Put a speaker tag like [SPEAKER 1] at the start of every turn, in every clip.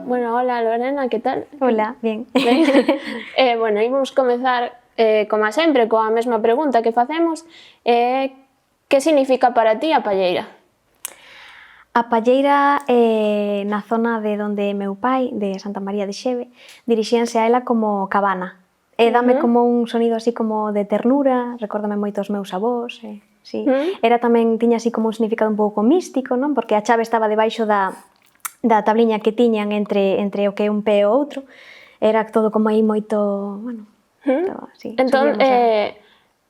[SPEAKER 1] Bueno, hola Lorena, que tal?
[SPEAKER 2] Hola, bien.
[SPEAKER 1] Bueno, imos comezar, como sempre, coa mesma pregunta que facemos. Que significa para ti a palleira?
[SPEAKER 2] A palleira, na zona de onde meu pai, de Santa María de Xeve, dirixíanse a ela como cabana. E dame como un sonido así como de ternura, recórdame moito os meus avós, sí. Era tamén, tiña así como un significado un pouco místico, non? Porque a chave estaba debaixo da tabliña que tiñan entre o que é un pé e o outro. Era todo como aí moito, bueno, estaba así.
[SPEAKER 1] Entón,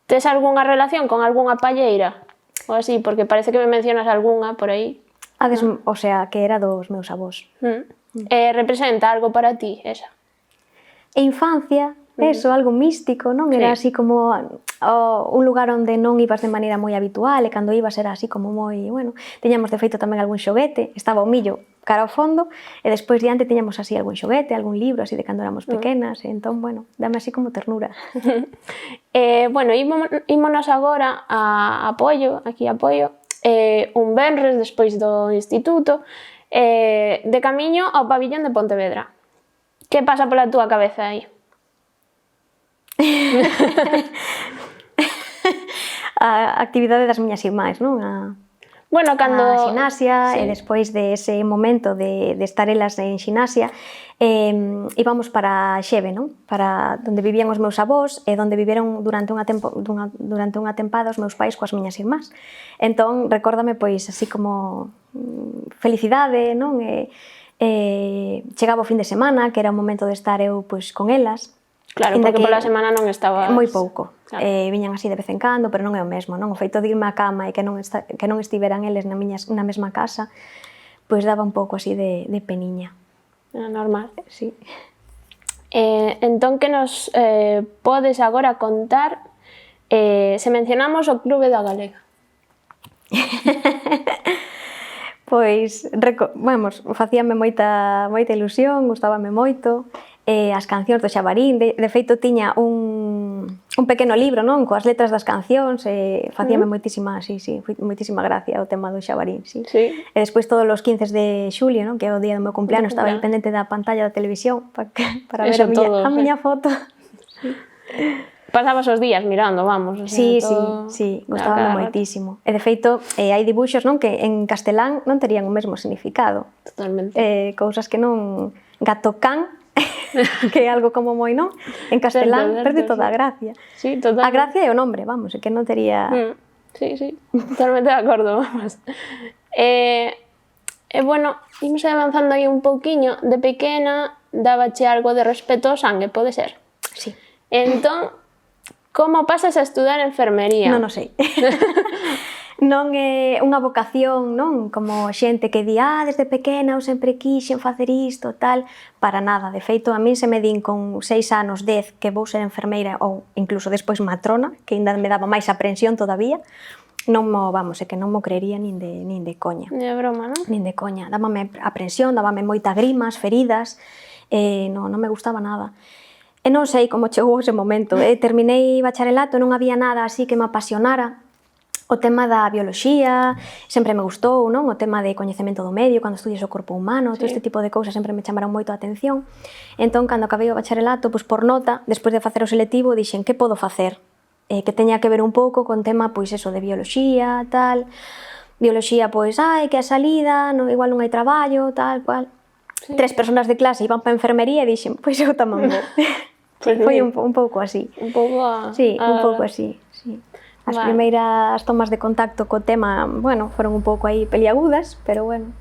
[SPEAKER 1] tes algunha relación con algunha palleira? Ou así, porque parece que me mencionas algunha por aí.
[SPEAKER 2] O sea, que era dos meus avós.
[SPEAKER 1] Representa algo para ti, esa?
[SPEAKER 2] E infancia, eso, algo místico, non? Era así como un lugar onde non ibas de maneira moi habitual e cando ibas era así como moi, bueno, tiñamos de feito tamén algún xoguete, estaba o millo cara ao fondo e despois diante tiñamos así algún xoguete, algún libro así de cando éramos pequenas e entón, bueno, dame así como ternura.
[SPEAKER 1] Bueno, ímonos agora a Apoio, aquí a Apoio, un venres despois do instituto, de camiño ao pabillón de Pontevedra. Que pasa pola túa cabeza aí?
[SPEAKER 2] A actividade das miñas irmás, non?
[SPEAKER 1] Bueno, cando...
[SPEAKER 2] A xinasia, e despois de ese momento de estar elas en xinasia, íbamos para Xeve, non? Para onde vivían os meus avós e onde viveron durante unha tempada os meus pais coas miñas irmás. Entón, recórdame, pois, así como felicidade, non? Chegaba o fin de semana, que era o momento de estar eu, pois, con elas.
[SPEAKER 1] Claro, porque pola semana non estabas...
[SPEAKER 2] Moi pouco. Viñan así de vez en cando, pero non é o mesmo, non? O feito de irme á cama e que non estiveran eles na mesma casa, pois daba un pouco así de peniña.
[SPEAKER 1] Normal.
[SPEAKER 2] Sí.
[SPEAKER 1] Entón, que nos podes agora contar se mencionamos o Clube da Galega?
[SPEAKER 2] Pois, vamos, facíame moita ilusión, gustábame moito. As cancións do Xabarín, de feito tiña un pequeno libro, non? Coas letras das cancións, facíame moitísima gracia o tema do Xabarín, sí. E despois todos os 15 de xulio, non? Que é o día do meu cumpleanos, estaba aí pendente da pantalla da televisión para ver a miña foto.
[SPEAKER 1] Pasabas os días mirando, vamos.
[SPEAKER 2] Sí, gustábame moitísimo. E de feito, hai dibuxos, non? Que en castelán non terían o mesmo significado.
[SPEAKER 1] Totalmente.
[SPEAKER 2] Cousas que non... Gatocán, que é algo como moi, non? En castelán perde toda a gracia.
[SPEAKER 1] Sí, totalmente.
[SPEAKER 2] A gracia é o nombre, vamos, é que non tería...
[SPEAKER 1] Sí, totalmente de acordo, vamos. Bueno, imos avanzando aí un pouquiño. De pequena, dábache algo de respeto ao sangue, pode ser?
[SPEAKER 2] Sí.
[SPEAKER 1] Entón, como pasas a estudar enfermería?
[SPEAKER 2] Non o sei. Non é unha vocación, non? Como xente que di, desde pequena eu sempre quixen facer isto, tal, para nada. De feito, a min se me din con 6 anos, 10, que vou ser enfermeira ou incluso despois matrona, que ainda me daba máis aprensión todavía, non mo, vamos, é que non mo creería nin de coña.
[SPEAKER 1] Ni de broma, non?
[SPEAKER 2] Nin de coña. Dábame aprensión, dábame moita grimas, feridas, non me gustaba nada. E non sei como chegou ese momento. Terminei bacharelato, non había nada así que me apasionara. O tema da bioloxía sempre me gustou, non? O tema de coñecemento do medio, cando estudias o corpo humano, todo este tipo de cousas sempre me chamaron moito a atención. Entón, cando acabei o bacharelato, pois por nota, despois de facer o selectivo, dixen, que podo facer? Que teña que ver un pouco con tema, pois eso, de bioloxía, tal. Bioloxía, pois, que a salida, igual non hai traballo, tal, cual. 3 persoas de clase iban para a enfermería e dixen, pois eu tamén vou. Foi un pouco así.
[SPEAKER 1] Un pouco a...
[SPEAKER 2] Sí, un pouco así, sí. As primeiras tomas de contacto co tema, bueno, foron un pouco aí peliagudas, pero bueno.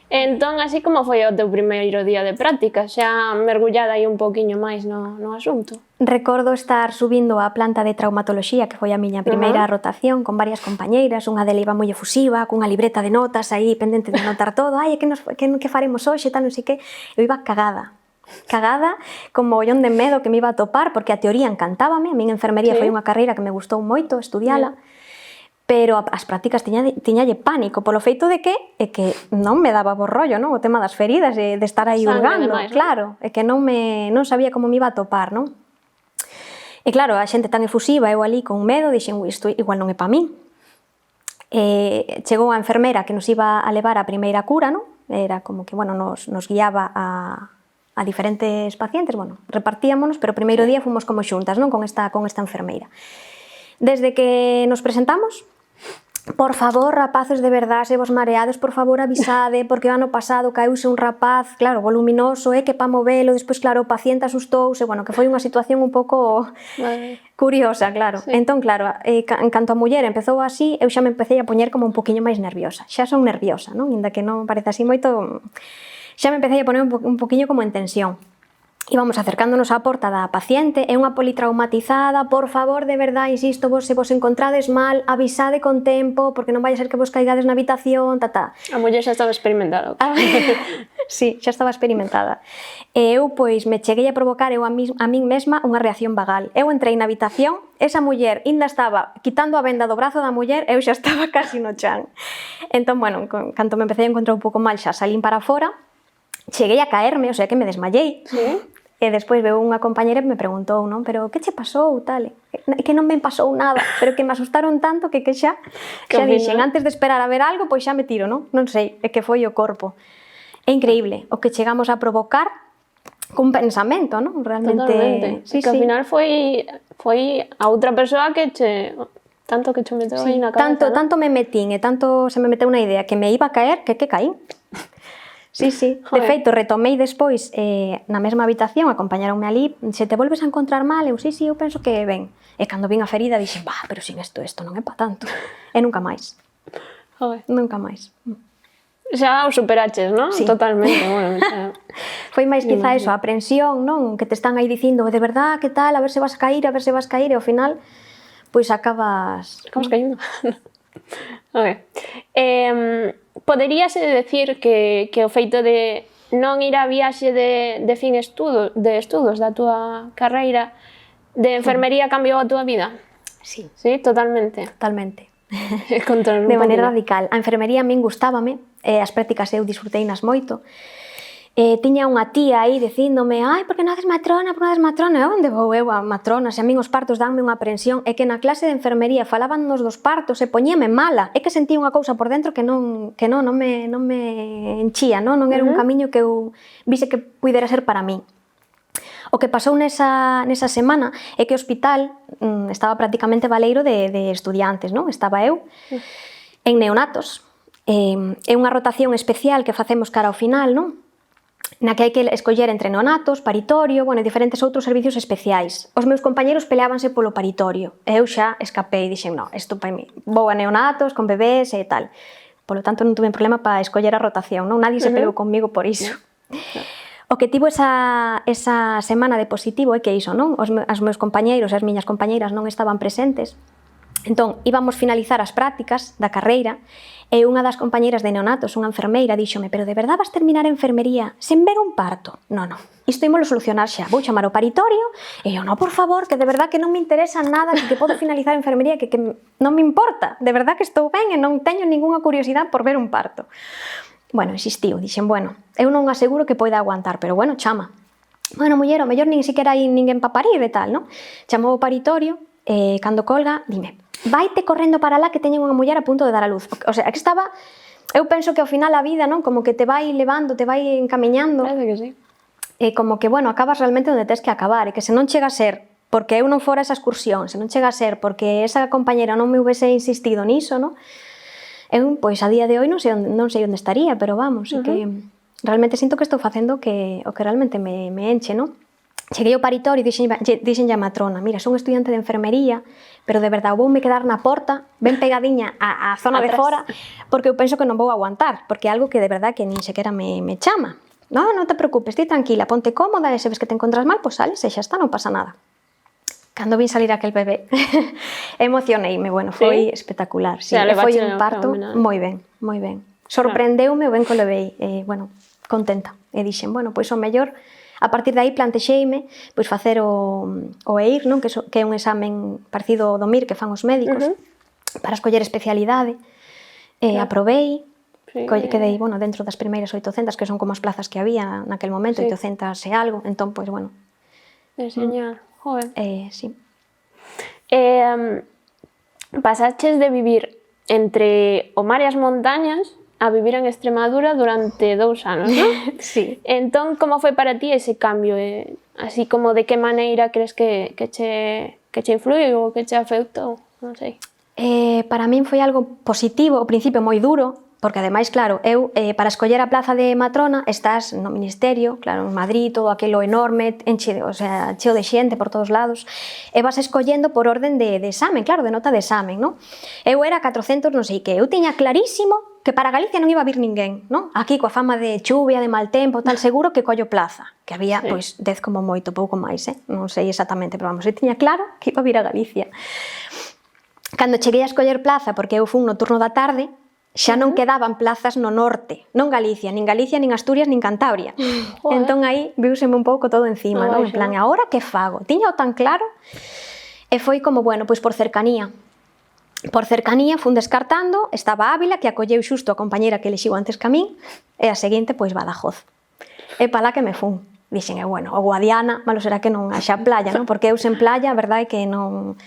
[SPEAKER 1] Entón, así como foi o teu primeiro día de práctica, xa mergullada aí un pouquiño máis no asunto?
[SPEAKER 2] Recordo estar subindo á planta de traumatoloxía, que foi a miña primeira rotación, con varias compañeiras, unha delas iba moi efusiva, cunha libreta de notas aí, pendente de anotar todo, que faremos hoxe, tal, non sei que, eu iba cagada, con mogollón de medo que me iba a topar, porque a teoría encantábame, a min enfermería foi unha carreira que me gustou moito estudiala, pero as prácticas tiñalle pánico, polo feito de que non me daba bo rollo, non? O tema das feridas, de estar aí hurgando, claro, e que non sabía como me iba a topar, non? E claro, a xente tan efusiva, eu ali con medo, dixen, isto igual non é pa min. Chegou a enfermera que nos iba a levar a primeira cura, non? era como que, bueno, nos guiaba a diferentes pacientes, bueno, repartíamonos, pero o primeiro día fomos como xuntas, non? Con esta enfermeira. Desde que nos presentamos, por favor, rapaces, de verdade, se vos mareades, por favor, avisade, porque o ano pasado caeuse un rapaz, claro, voluminoso, que pa movelo, despois, claro, o paciente asustouse, bueno, que foi unha situación un pouco curiosa, claro.
[SPEAKER 1] Sí.
[SPEAKER 2] Entón, claro, en canto a muller empezou así, eu xa me empecé a poñer como un poquinho máis nerviosa. Xa son nerviosa, non? Inda que non parece así moito, xa me empecé a poner un poquinho como en tensión. Íbamos acercándonos á porta da paciente, é unha politraumatizada, por favor, de verdade, insisto, vos, se vos encontrades mal, avisade con tempo, porque non vai a ser que vos caigades na habitación,
[SPEAKER 1] A muller xa estaba experimentada.
[SPEAKER 2] Sí, xa estaba experimentada. E eu, pois, me cheguei a provocar eu a min mesma unha reacción vagal. Eu entrei na habitación, esa muller ainda estaba quitando a venda do brazo da muller, eu xa estaba casi no chan. Entón, bueno, canto me empecé a encontrar un pouco mal, xa salín para fora, cheguei a caerme, o sea que me desmayei.
[SPEAKER 1] Sí.
[SPEAKER 2] E despois veu unha compañera e me preguntou, non? Pero que che pasou, tal? Que non me pasou nada, pero que me asustaron tanto que xa dixen, antes de esperar a ver algo, pois xa me tiro, non? Non sei, é que foi o corpo. É increíble o que chegamos a provocar cun pensamento, non? Realmente...
[SPEAKER 1] Totalmente.
[SPEAKER 2] Sí,
[SPEAKER 1] que ao
[SPEAKER 2] sí.
[SPEAKER 1] final foi a outra persoa que che... Tanto que che meteu aí na cabeza,
[SPEAKER 2] tanto me metín e tanto se me meteu unha idea que me iba a caer que caín. Sí, sí. De feito, retomei despois na mesma habitación, acompañaronme ali, se te volves a encontrar mal, eu sí, eu penso que ben. E cando vin a ferida dixen, pero sin isto non é pa tanto. E nunca máis.
[SPEAKER 1] Joder.
[SPEAKER 2] Nunca máis.
[SPEAKER 1] Xa o superaches, non?
[SPEAKER 2] Sí.
[SPEAKER 1] Totalmente, bueno. Xa...
[SPEAKER 2] Foi máis quizá eso, a aprensión, non? Que te están aí dicindo, de verdad, que tal, a ver se vas cair, e ao final, pois acabas...
[SPEAKER 1] Acabas caindo. A ver. Poderíase decir que o feito de non ir á viaxe de fin de estudos da túa carreira de enfermería cambiou a túa vida?
[SPEAKER 2] Sí.
[SPEAKER 1] Sí, totalmente.
[SPEAKER 2] Totalmente.
[SPEAKER 1] De
[SPEAKER 2] maneira radical. A enfermería a min gustábame, as prácticas eu disfruteinas moito. Tiña unha tía aí dicíndome, por que non haces matrona, por que non haces matrona? Onde vou eu a matrona? Se a min os partos danme unha aprensión. É que na clase de enfermería falábanos dos partos e poñíame mala. É que sentía unha cousa por dentro que non me enchía, non era un camiño que eu vise que puidera ser para min. O que pasou nesa semana é que o hospital estaba prácticamente baleiro de estudiantes, non? Estaba eu en neonatos. É unha rotación especial que facemos cara ao final, non? Na que hai que escoller entre neonatos, paritorio, bueno, e diferentes outros servicios especiais. Os meus compañeros peleábanse polo paritorio. E eu xa escapei e dixen, isto para mí. Vou a neonatos, con bebés e tal. Polo tanto, non tuve problema para escoller a rotación, non? Nadie se peleou comigo por iso. O que tivo esa semana de positivo é que iso, non? Os meus compañeiros e as miñas compañeiras non estaban presentes. Entón, íbamos finalizar as prácticas da carreira e unha das compañeiras de neonatos, unha enfermeira, díxome, pero de verdade vas terminar a enfermería sen ver un parto? Non, isto ímolo solucionar xa, vou chamar o paritorio e eu, por favor, que de verdade que non me interesa nada, que podo finalizar a enfermería, que non me importa, de verdade que estou ben e non teño ningunha curiosidade por ver un parto. Bueno, insistiu, dixen, eu non aseguro que poida aguantar, pero chama. Muller, o mellor nin siquiera hai ninguén pa parir e tal, non? Chamou o paritorio e cando colga, dime, vaite correndo para lá que teñen unha muller a punto de dar a luz. O sea, que estaba... Eu penso que ao final a vida, non? Como que te vai levando, te vai encamiñando.
[SPEAKER 1] Parece que sí.
[SPEAKER 2] E como que, acabas realmente onde tes que acabar. E que se non chega a ser porque eu non fora esa excursión, se non chega a ser porque esa compañera non me houvese insistido niso, non? Eu, pois, a día de hoy non sei onde estaría, pero vamos, é que realmente sinto que estou facendo o que realmente me enche, non? Cheguei ao paritorio e dixenlle a matrona, mira, son estudante de enfermería, pero de verdade voume quedar na porta, ben pegadiña á zona de fora, porque eu penso que non vou aguantar, porque é algo que de verdade que nin sequera me chama. Non te preocupes, ti tranquila, ponte cómoda e se ves que te encontras mal, pois sales e xa está, non pasa nada. Cando vin salir aquel bebé, emocioneime, foi espectacular. Sí, foi un parto moi ben. Sorprendeume o ben que o levei, contenta. E dixen, pois o mellor, a partir de aí plantexeime pois facer o EIR, non? Que é un examen parecido ao do MIR que fan os médicos para escoller especialidade. Aprobei, quedei dentro das primeiras 800, que son como as plazas que había naquel momento, 800 e algo, entón, pois,
[SPEAKER 1] Enseñar, joder.
[SPEAKER 2] Sí.
[SPEAKER 1] Pasaches de vivir entre o mar e as montañas a vivir en Extremadura durante 2 anos, non?
[SPEAKER 2] Sí.
[SPEAKER 1] Entón, como foi para ti ese cambio? Así como de que maneira crees que che influiu ou que che afectou? Non sei.
[SPEAKER 2] Para min foi algo positivo, ao principio moi duro, porque ademais, claro, eu para escoller a plaza de matrona estás no ministerio, claro, en Madrid, todo aquilo enorme, cheo de xente por todos lados, e vas escollendo por orden de examen, claro, de nota de examen, non? Eu era 400 non sei que, eu tiña clarísimo que para Galicia non iba a vir ninguén, non? Aquí coa fama de chuvia, de mal tempo, tal, seguro que collo plaza, que había, pois, 10 como moito, pouco máis, non sei exactamente, pero vamos, eu tiña claro que iba a vir a Galicia. Cando cheguei a escoller plaza, porque eu fui no turno da tarde, xa non quedaban plazas no norte, non Galicia, nin Asturias, nin Cantabria. Entón aí viuseme un pouco todo encima, non? En plan, agora que fago? Tiña o tan claro, e foi como, bueno, pois por cercanía. Por cercanía fun descartando, estaba Ávila, que acolleu xusto a compañera que elixiu antes que a min, e a seguinte, pois Badajoz. E pa lá que me fun. Dixen, bueno, o Guadiana, malo será que non haxa playa, non? Porque eu sen playa, a verdade é que non...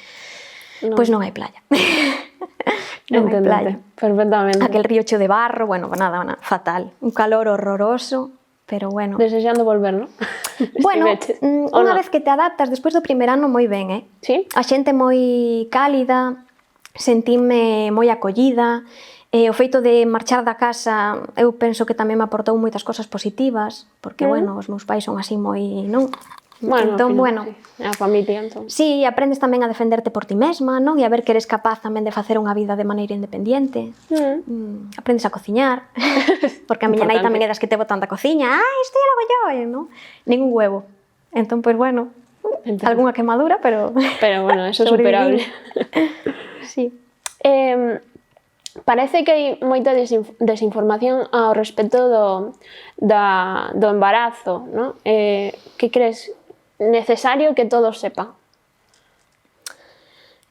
[SPEAKER 2] Pois non hai playa. Non hai playa.
[SPEAKER 1] Perfectamente.
[SPEAKER 2] Aquel río cheo de barro, bueno, nada, fatal. Un calor horroroso, pero bueno.
[SPEAKER 1] Desexando volver, non?
[SPEAKER 2] Bueno, unha vez que te adaptas, despois do primer ano moi ben,
[SPEAKER 1] Sí?
[SPEAKER 2] A xente moi cálida, sentíme moi acollida, o feito de marchar da casa, eu penso que tamén me aportou moitas cosas positivas, porque, bueno, os meus pais son así moi, non?
[SPEAKER 1] Bueno,
[SPEAKER 2] entón, bueno,
[SPEAKER 1] sí. A familia, entón.
[SPEAKER 2] Sí, aprendes tamén a defenderte por ti mesma, non? E a ver que eres capaz tamén de facer unha vida de maneira independente. Aprendes a cociñar, porque a miña nai tamén é das que te botan da cociña. Isto ya lo hago yo, non? Ningún huevo. Entón, pois, bueno, algunha quemadura, pero...
[SPEAKER 1] Pero, bueno, eso é superable.
[SPEAKER 2] Sí.
[SPEAKER 1] Parece que hai moita desinformación ao respecto do embarazo, non? Que crees necesario que todos sepan?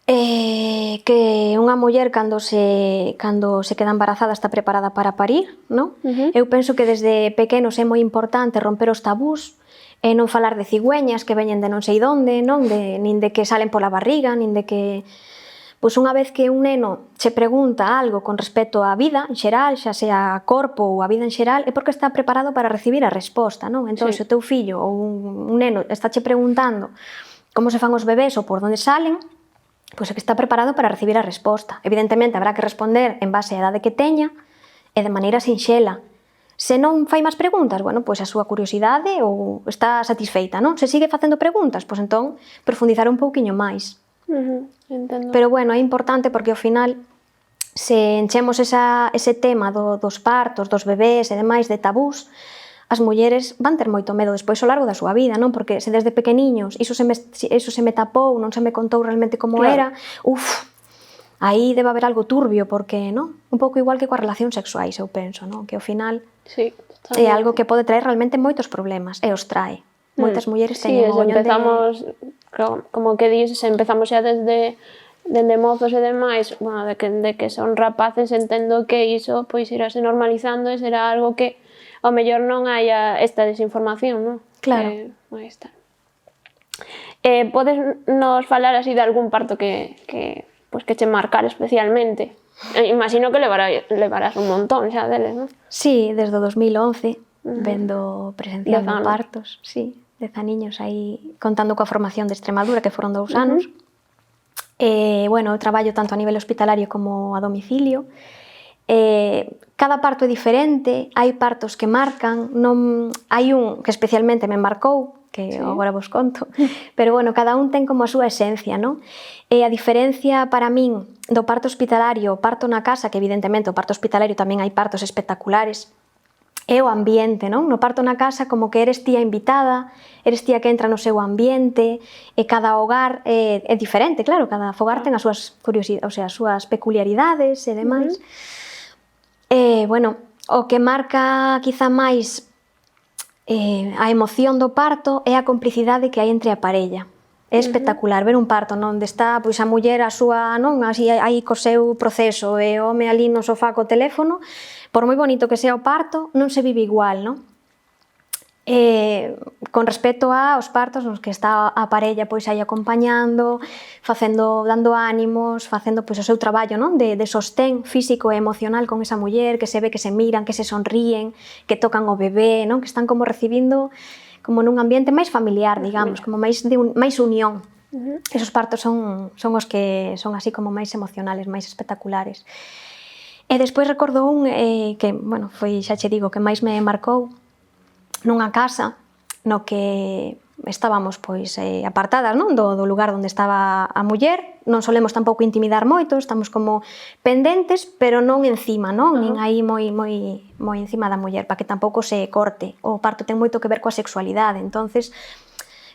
[SPEAKER 2] Que unha muller cando se queda embarazada está preparada para parir, non? Eu penso que desde pequenos é moi importante romper os tabús e non falar de cigüeñas que veñen de non sei donde, non? Nin de que salen pola barriga, nin de que... Pois unha vez que un neno che pregunta algo con respecto á vida en xeral, xa sea corpo ou a vida en xeral, é porque está preparado para recibir a resposta, non? Entón, se o teu fillo ou un neno está che preguntando como se fan os bebés ou por onde salen, pois é que está preparado para recibir a resposta. Evidentemente, habrá que responder en base á idade que teña e de maneira sinxela. Se non fai máis preguntas, bueno, pois a súa curiosidade ou está satisfeita, non? Se sigue facendo preguntas, pois entón profundizar un pouquiño máis.
[SPEAKER 1] Entendo.
[SPEAKER 2] Pero, bueno, é importante porque ao final se enchemos ese tema dos partos, dos bebés e demais de tabús, as mulleres van ter moito medo despois ao largo da súa vida, non? Porque se desde pequeniños iso se me tapou, non se me contou realmente como era, aí debe haber algo turbio, porque, non? Un pouco igual que coas relacións sexuais, eu penso, non? Que ao final é algo que pode traer realmente moitos problemas, e os trae. Moitas mulleres teñen mogollón de...
[SPEAKER 1] empezamos, como que dices, empezamos xa desde mozos e demais, bueno, de que son rapaces, entendo que iso pois irase normalizando e será algo que ao mellor non haya esta desinformación, non?
[SPEAKER 2] Claro.
[SPEAKER 1] Aí está. Podes nos falar así de algún parto que che marcara especialmente? Imagino que levarás un montón xa deles, non?
[SPEAKER 2] Sí, desde o 2011, presenciando partos, sí, 10 aniños aí contando coa formación de Extremadura, que foron 2 anos. Bueno, eu traballo tanto a nivel hospitalario como a domicilio. Cada parto é diferente, hai partos que marcan, hai un que especialmente me marcou, que agora vos conto, pero bueno, cada un ten como a súa esencia, non? E a diferencia para min do parto hospitalario, o parto na casa, que evidentemente o parto hospitalario tamén hai partos espectaculares, é o ambiente, non? No parto na casa como que eres tía invitada, eres tía que entra no seu ambiente, e cada hogar é diferente, claro, cada fogar ten as súas curiosidades, o sea, as súas peculiaridades e demais. Bueno, o que marca quizá máis a emoción do parto é a complicidade que hai entre a parella. É espectacular ver un parto onde está pois a muller a súa, non, así aí co seu proceso e o home ali no sofá co teléfono, por moi bonito que sea o parto, non se vive igual, non? Con respecto aos partos nos que está a parella pois aí acompañando, dando ánimos, facendo pois o seu traballo, non? De sostén físico e emocional con esa muller, que se ve que se miran, que se sonríen, que tocan o bebé, non? Que están como recibindo como nun ambiente máis familiar, digamos, como máis unión. Esos partos son os que son así como máis emocionales, máis espectaculares. E despois recordo un que, bueno, foi, xa che digo, que máis me marcou, nunha casa no que estábamos pois apartadas, non, do lugar onde estaba a muller, non solemos tampouco intimidar moito, estamos como pendentes, pero non encima, non, nin aí moi encima da muller, para que tampouco se corte. O parto ten moito que ver coa sexualidade, entonces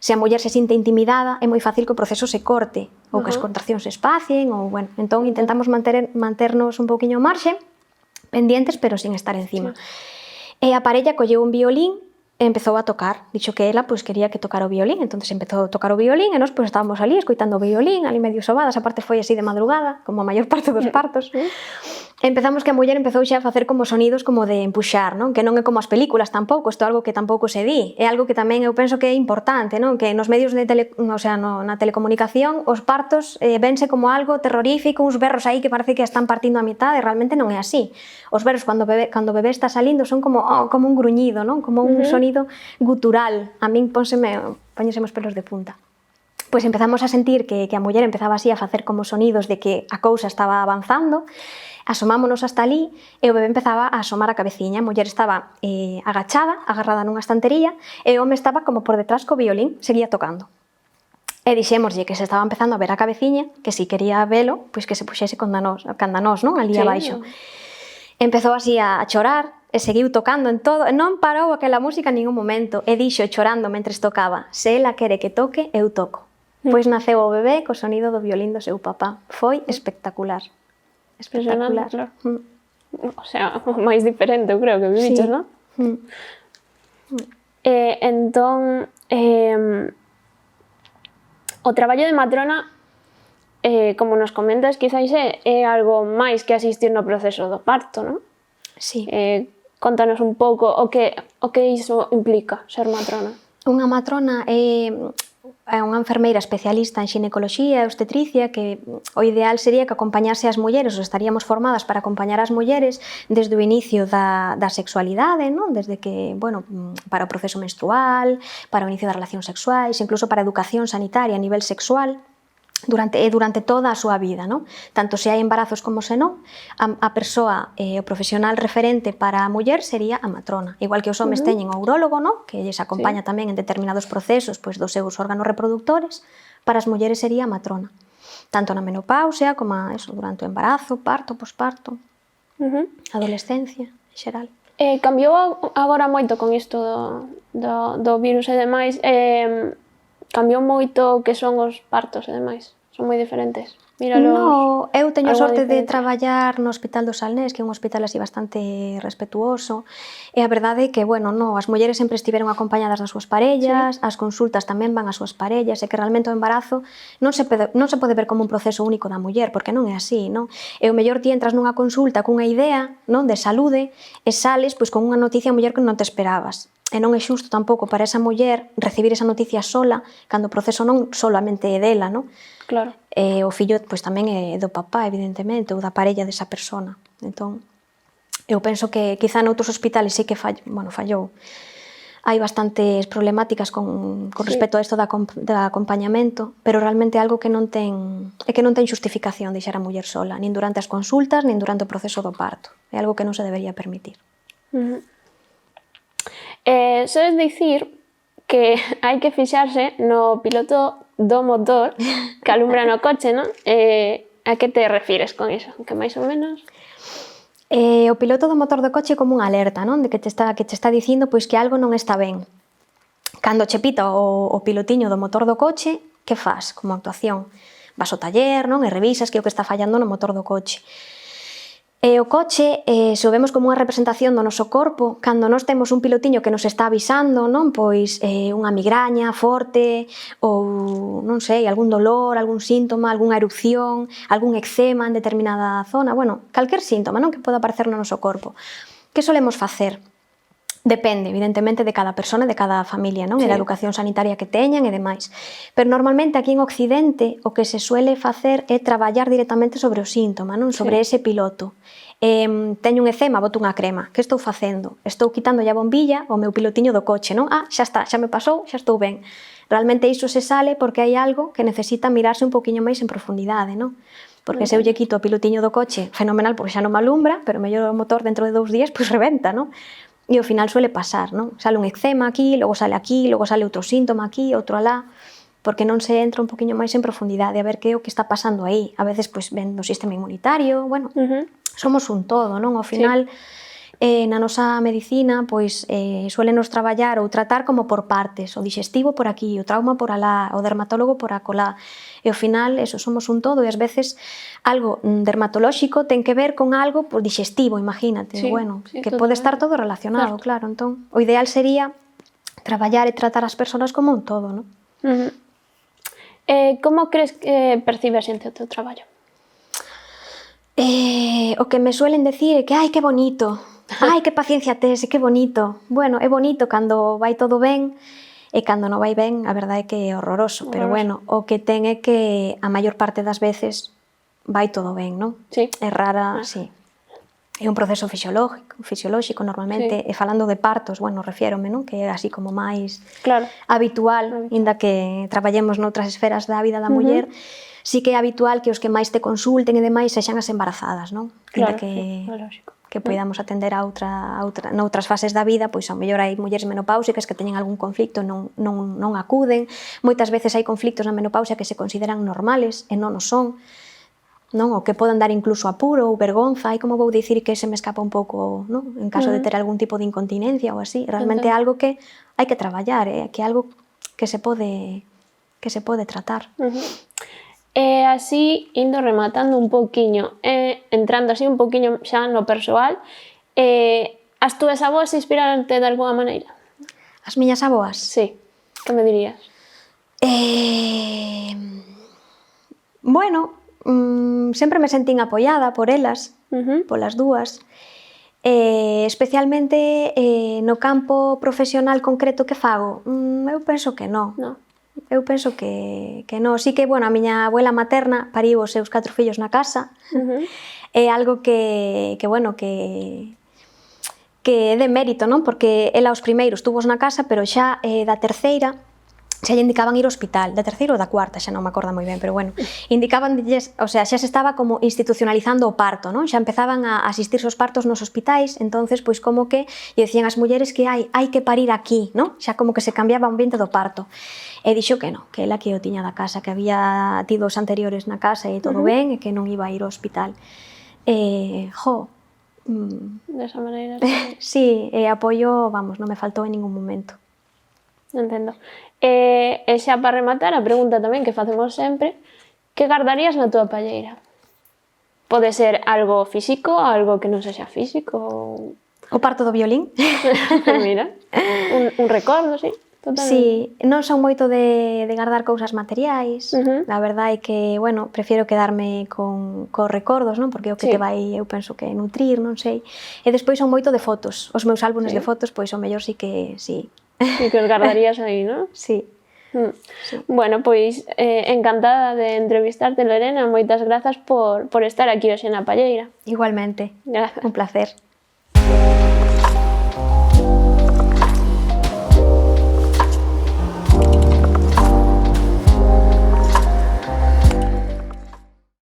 [SPEAKER 2] se a muller se sinte intimidada, é moi fácil que o proceso se corte, ou que as contraccións se espacien, ou, bueno, entón intentamos manternos un pouquiño ao marxe, pendientes, pero sin estar encima. E a parella colleu un violín e empezou a tocar. Dixo que ela pois quería que tocara o violín, entonces empezou a tocar o violín e nós pois estábamos ali escoitando o violín, ali medio sobadas, a parte foi así de madrugada, como a maior parte dos partos. E empezamos que a muller empezou xa a facer como sonidos como de empuxar, non? Que non é como as películas tampouco, isto é algo que tampouco se di, é algo que tamén eu penso que é importante, non? Que nos medios de na telecomunicación os partos vense como algo terrorífico, uns berros aí que parece que están partindo a mitad e realmente non é así. Os berros cando o bebé está salindo son como un gruñido, non? Como un sonido gutural. A min póñeseme os pelos de punta. Pois empezamos a sentir que a muller empezaba así a facer como sonidos de que a cousa estaba avanzando, asomámonos hasta ali e o bebé empezaba a asomar a cabeciña. A muller estaba agachada, agarrada nunha estantería, e o home estaba como por detrás co violín, seguía tocando. E dixémoslle que se estaba empezando a ver a cabeciña, que si quería velo, pois que se puxese canda nós, non? Ali abaixo. Empezou así a chorar, e seguiu tocando en todo, e non parou aquela música en ningún momento, e dixo chorando mentres tocaba: se ela quere que toque, eu toco. Pois naceu o bebé co sonido do violín do seu papá. Foi espectacular. Espectacular.
[SPEAKER 1] Claro. O sea, máis diferente, eu creo que viviches, non? Entón, o traballo de matrona, como nos comentas, quizáis é algo máis que asistir no proceso do parto, non?
[SPEAKER 2] Sí.
[SPEAKER 1] Contanos un pouco o que iso implica, ser matrona.
[SPEAKER 2] Unha matrona é unha enfermeira especialista en xinecoloxía e obstetricia que o ideal sería que acompañase as mulleres, ou estaríamos formadas para acompañar as mulleres desde o inicio da sexualidade, non? Desde que, bueno, para o proceso menstrual, para o inicio das relacións sexuais, incluso para a educación sanitaria a nivel sexual, durante toda a súa vida, non? Tanto se hai embarazos como se non, a persoa, o profesional referente para a muller sería a matrona. Igual que os homes teñen o urólogo, non? Que lles acompaña tamén en determinados procesos pois dos seus órganos reproductores, para as mulleres sería a matrona. Tanto na menopausia como durante o embarazo, parto, posparto, adolescencia, en xeral.
[SPEAKER 1] Cambiou agora moito con isto do virus e demais, cambiou moito o que son os partos e demais? Son moi diferentes?
[SPEAKER 2] No, eu teño sorte de traballar no Hospital do Salnés, que é un hospital así bastante respetuoso, e a verdade é que, bueno, as mulleres sempre estiveron acompañadas das súas parellas, as consultas tamén van ás súas parellas, e que realmente o embarazo non se pode ver como un proceso único da muller, porque non é así, non? E o mellor ti entras nunha consulta cunha idea, non, de saúde, e sales pois con unha noticia a muller que non te esperabas. E non é xusto tampouco para esa muller recibir esa noticia sola, cando o proceso non solamente é dela, non?
[SPEAKER 1] Claro.
[SPEAKER 2] E o fillo pois tamén é do papá, evidentemente, ou da parella desa persona. Entón, eu penso que quizá noutros hospitales sí que fallou. Hai bastantes problemáticas con respecto a isto da acompañamento, pero realmente é algo que non ten xustificación deixar a muller sola, nin durante as consultas, nin durante o proceso do parto. É algo que non se debería permitir.
[SPEAKER 1] Sodes dicir que hai que fixarse no piloto do motor que alumbra no coche, non? A que te refires con iso? Que máis ou menos?
[SPEAKER 2] O piloto do motor do coche é como unha alerta, non? De que te está dicindo pois que algo non está ben. Cando che pita o pilotiño do motor do coche, que fas como actuación? Vas ao taller, non? E revisas que é o que está fallando no motor do coche. E o coche, se o vemos como unha representación do noso corpo, cando nós temos un pilotiño que nos está avisando, non? Pois unha migraña forte, ou non sei, algún dolor, algún síntoma, algunha erupción, algún eczema en determinada zona, bueno, calquer síntoma, non? Que poda aparecer no noso corpo. Que solemos facer? Depende, evidentemente, de cada persona, de cada familia, non?
[SPEAKER 1] Sí.
[SPEAKER 2] E da educación sanitaria que teñan e demais. Pero normalmente aquí en Occidente o que se suele facer é traballar directamente sobre o síntoma, non? Sobre ese piloto. Teño un eczema, boto unha crema. Que estou facendo? Estou quitando a bombilla ao meu pilotiño do coche, non? Xa está, xa me pasou, xa estou ben. Realmente iso se sale porque hai algo que necesita mirarse un poquinho máis en profundidade, non? Porque se eu lle quito o pilotiño do coche, fenomenal, porque xa non me alumbra, pero mellor o motor dentro de 2 días, pois rebenta, non? E ao final suele pasar, non? Sale un eczema aquí, logo sale outro síntoma aquí, outro alá, porque non se entra un poquinho máis en profundidade a ver que é o que está pasando aí. A veces, pois, ven do sistema inmunitario, bueno, somos un todo, non? Ao final, na nosa medicina, pois, suelenos traballar ou tratar como por partes, o digestivo por aquí, o trauma por alá, o dermatólogo por acolá. E ao final, eso, somos un todo e ás veces algo dermatolóxico ten que ver con algo por digestivo, imagínate, bueno, que pode estar todo relacionado, claro. Entón, o ideal sería traballar e tratar as persoas como un todo, non?
[SPEAKER 1] Como crees que percibe a xente o teu traballo?
[SPEAKER 2] O que me suelen decir é que ai, que bonito, ai, que paciencia tes, que bonito. Bueno, é bonito cando vai todo ben, e cando non vai ben, a verdade é que é horroroso, pero bueno, o que ten é que a maior parte das veces vai todo ben, non?
[SPEAKER 1] Sí.
[SPEAKER 2] É rara, sí. É un proceso fisiolóxico normalmente, e falando de partos, bueno, refiérome, non? Que é así como máis habitual, inda que traballemos noutras esferas da vida da muller, sí que é habitual que os que máis te consulten e demais sexan as embarazadas, non? Inda que podamos atender noutras fases da vida, pois ao mellor hai mulleres menopáusicas que teñen algún conflicto e non acuden. Moitas veces hai conflictos na menopausia que se consideran normales e non o son, non? O que poden dar incluso apuro ou vergonza, hai como vou dicir que se me escapa un pouco, non? En caso de ter algún tipo de incontinencia ou así, realmente é algo que hai que traballar, que é algo que se pode tratar.
[SPEAKER 1] E así, indo rematando un pouquiño, entrando así un pouquiño xa no persoal, as túas avós inspirante de alguna maneira?
[SPEAKER 2] As miñas avoas?
[SPEAKER 1] Sí, que me dirías?
[SPEAKER 2] Bueno, sempre me sentín apoiada por elas, polas dúas, especialmente no campo profesional concreto que fago, eu penso que non. Eu penso que non. Sí que, bueno, a miña abuela materna pariu os seus 4 fillos na casa, é algo que bueno, que é de mérito, non? Porque ela os primeiros tuvos na casa, pero xa da terceira xa lle indicaban ir ao hospital, da terceira ou da cuarta, xa non me acordo moi ben, pero bueno, indicaban, o sea, xa se estaba como institucionalizando o parto, non? Xa empezaban a asistirse aos partos nos hospitais, entonces, pois como que lle decían as mulleres que hai que parir aquí, non? Xa como que se cambiaba o ambiente do parto. E dixo que non, que ela que o tiña da casa, que había tido os anteriores na casa e todo ben, e que non iba a ir ao hospital.
[SPEAKER 1] Desa maneira,
[SPEAKER 2] sí, apoio, vamos, non me faltou en ningún momento.
[SPEAKER 1] Entendo. E xa para rematar, a pregunta tamén que facemos sempre, que gardarías na túa palleira? Pode ser algo físico, algo que non sexa físico.
[SPEAKER 2] O parto do violín.
[SPEAKER 1] Mira, un recordo, sí. Totalmente.
[SPEAKER 2] Sí, non son moito de guardar cousas materiais. A verdade é que, bueno, prefiero quedarme cos recordos, non? Porque é o que te vai, eu penso que nutrir, non sei. E despois son moito de fotos. Os meus álbumes de fotos, pois o mellor sí que sí.
[SPEAKER 1] E que os guardarías aí, non?
[SPEAKER 2] Sí.
[SPEAKER 1] Bueno, pois encantada de entrevistarte, Lorena. Moitas grazas por estar aquí hoxe na palleira.
[SPEAKER 2] Igualmente.
[SPEAKER 1] Grazas.
[SPEAKER 2] Un placer.